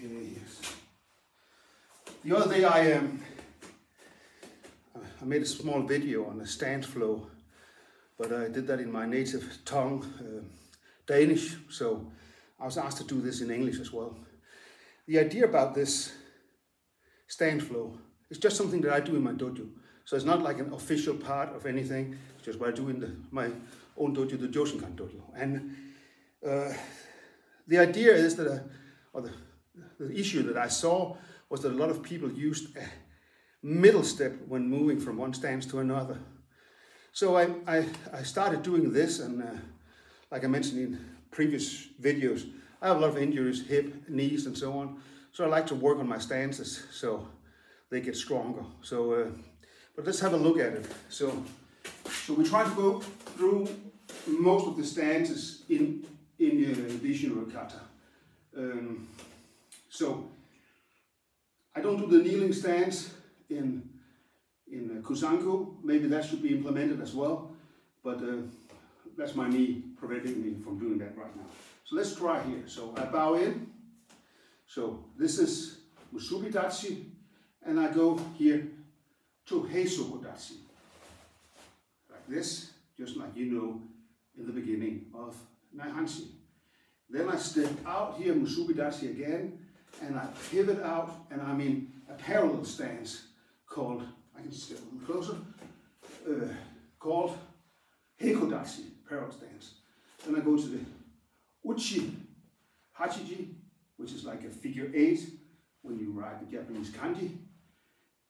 Okay, yes. The other day I made a small video on the stance flow, but I did that in my native tongue, Danish, so I was asked to do this in English as well. The idea about this stance flow is just something that I do in my dojo. So it's not like an official part of anything, it's just what I do in my own dojo, the Joshinkan dojo. And the idea is that, the issue that I saw was that a lot of people used a middle step when moving from one stance to another. So I started doing this, and like I mentioned in previous videos, I have a lot of injuries, hip, knees, and so on. So I like to work on my stances so they get stronger. So, but let's have a look at it. So we try to go through most of the stances in the Isshinryu kata. So I don't do the kneeling stance in Kusanku. Maybe that should be implemented as well, but that's my knee preventing me from doing that right now. So let's try here. So I bow in. So this is Musubi Dachi, and I go here to Heisoku Dachi. Like this, just like you know in the beginning of Naihanshi. Then I step out here, Musubi Dachi again, and I pivot out, and I'm in a parallel stance called, I can step a little closer, called Heikodachi, parallel stance. Then I go to the Uchi Hachiji, which is like a figure 8 when you write the Japanese kanji.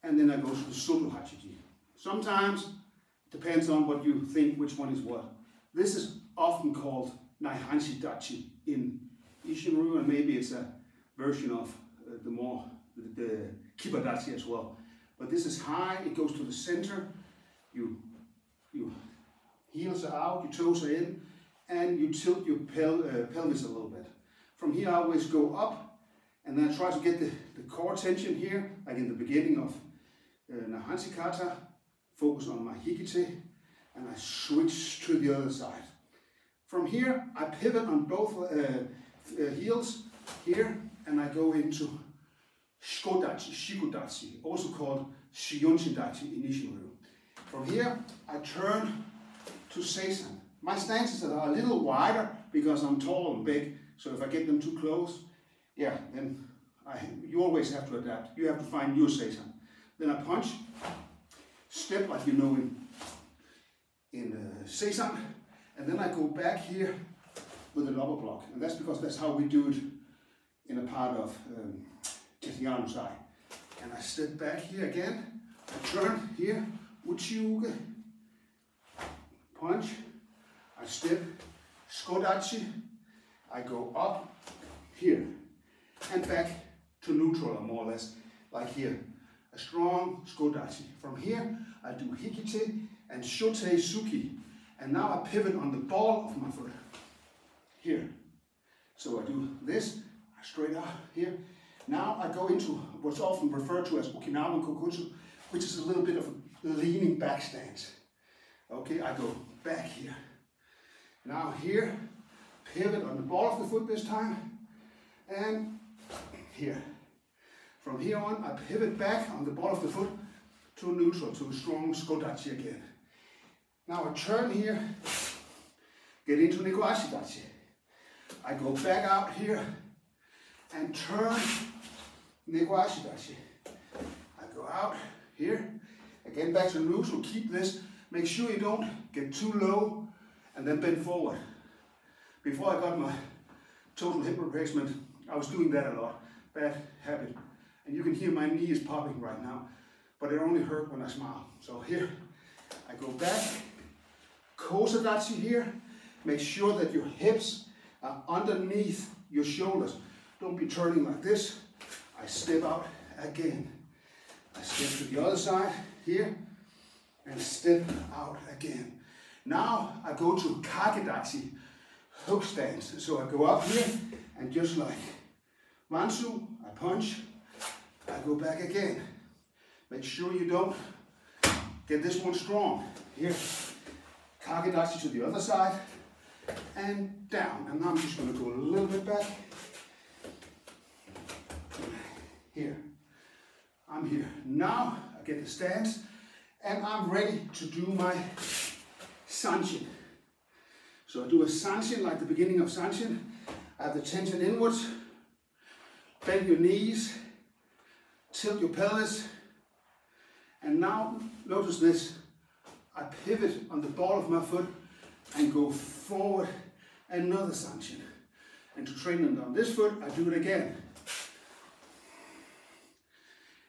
And then I go to the Soto Hachiji. Sometimes it depends on what you think, which one is what. This is often called Naihanshi Dachi in Isshinryu, and maybe it's a version of the Kibadachi as well. But this is high, it goes to the center, you heels are out, your toes are in, and you tilt your pelvis a little bit. From here I always go up, and then I try to get the core tension here, like in the beginning of Naihanshi kata, focus on my hikite, and I switch to the other side. From here I pivot on both heels here, and I go into Shikodachi, Shikudachi, also called Shiyonshin Dachi in Isshinryu. From here I turn to Seisan. My stances are a little wider because I'm tall and big, so if I get them too close, yeah, then you always have to adapt. You have to find your Seisan. Then I punch, step like you know in Seisan, and then I go back here with a lower block. And that's because that's how we do it in a part of Tetsuyanusai. And I step back here again, I turn here, Uchi-uge, punch, I step, Skodachi, I go up here and back to neutral, or more or less, like here. A strong Skodachi. From here, I do Hikite and Shotei Suki. And now I pivot on the ball of my foot. Here. So I do this, I straight out here. Now I go into what's often referred to as Okinawan Kokutsu, which is a little bit of a leaning back stance. Okay, I go back here. Now here, pivot on the ball of the foot this time, and here. From here on, I pivot back on the ball of the foot to neutral, to a strong Skodachi again. Now I turn here, get into Niguashi Dachi. I go back out here and turn Niguashi Dachi. I go out here, again back to neutral, keep this. Make sure you don't get too low and then bend forward. Before I got my total hip replacement, I was doing that a lot. Bad habit. And you can hear my knee is popping right now, but it only hurt when I smile. So here, I go back, Kosadachi here. Make sure that your hips are underneath your shoulders. Don't be turning like this. I step out again. I step to the other side here and step out again. Now I go to Kakedachi, hook stance. So I go up here and just like Mansu, I punch, I go back again. Make sure you don't get this one strong. Here, Kakedachi to the other side and down. And now I'm just going to go a little bit back. I'm here. Now I get the stance and I'm ready to do my sanshin. So I do a sanshin like the beginning of sanshin. I have the tension inwards, bend your knees, tilt your pelvis, and now notice this. I pivot on the ball of my foot and go forward, another sanshin. And to train them on this foot, I do it again.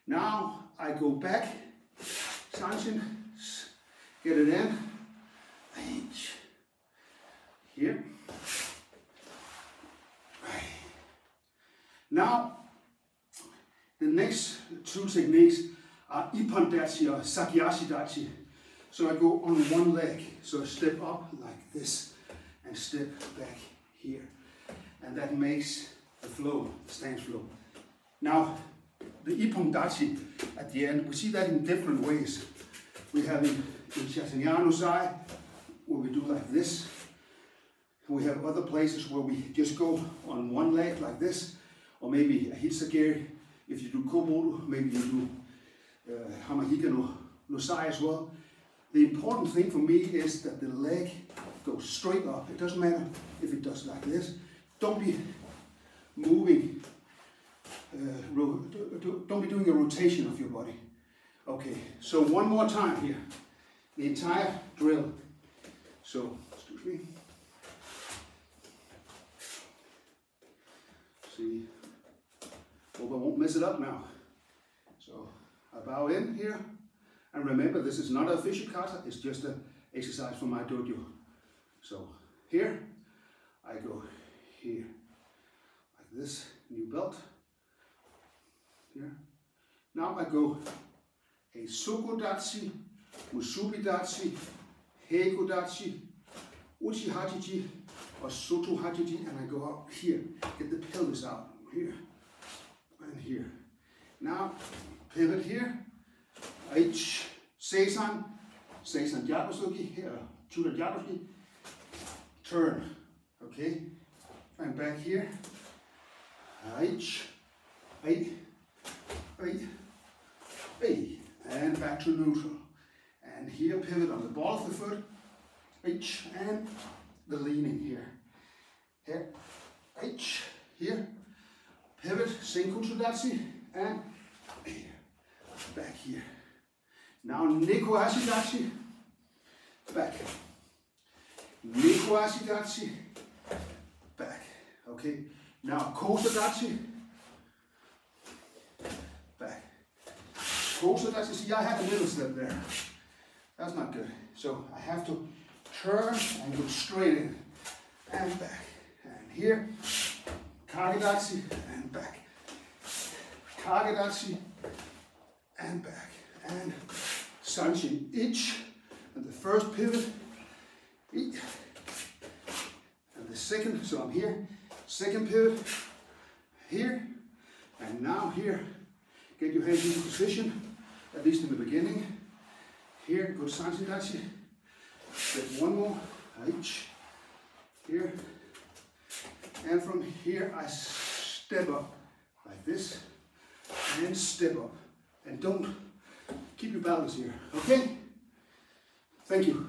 Now I go back, sanshin, get it in, here. Now, the next two techniques are Ippon Dachi or Sakiyashi Dachi. So I go on one leg, so I step up like this and step back here. And that makes the flow, the stance flow. Now, the Ippon Dachi at the end, we see that in different ways. We have in Isshinryu side, where we do like this. We have other places where we just go on one leg like this, or maybe a hitsugiri. If you do komodo, maybe you do hamahika no sai as well. The important thing for me is that the leg goes straight up. It doesn't matter if it does like this. Don't be moving, don't be doing a rotation of your body. Okay, so one more time here. The entire drill. So, excuse me. See, hope I won't mess it up now. So I bow in here, and remember this is not an official kata, it's just an exercise for my dojo. So here, I go here, like this, new belt, here. Now I go a Soko Dachi, Musubi Dachi, Heigo Dachi, Uchi Hachiji, or Soto Hachiji, and I go up here, get the pelvis out, here, and here. Now, pivot here, H, Seisan Yakusugi, here, Chuda Yakusugi, turn, okay, and back here, H, and back to neutral. And here, pivot on the ball of the foot, H, and the leaning here. Here, H, here, pivot, Senkuchu Dachi, and here, back here. Now, Nikoashi Dachi, back. Nikoashi Dachi, back. Okay, now Kosa Dachi, back. Kosa Dachi, see, I have a little step there. That's not good. So I have to turn and go straight in and back. And here, Kagedachi and back. Kagedachi and back. And Sanshin each. And the first pivot, and the second, so I'm here, second pivot, here, and now here, get your hands into position, at least in the beginning. Here, go to Sanshin Dachi, get one more, each, here, and from here I step up like this, and step up, and don't keep your balance here, okay? Thank you.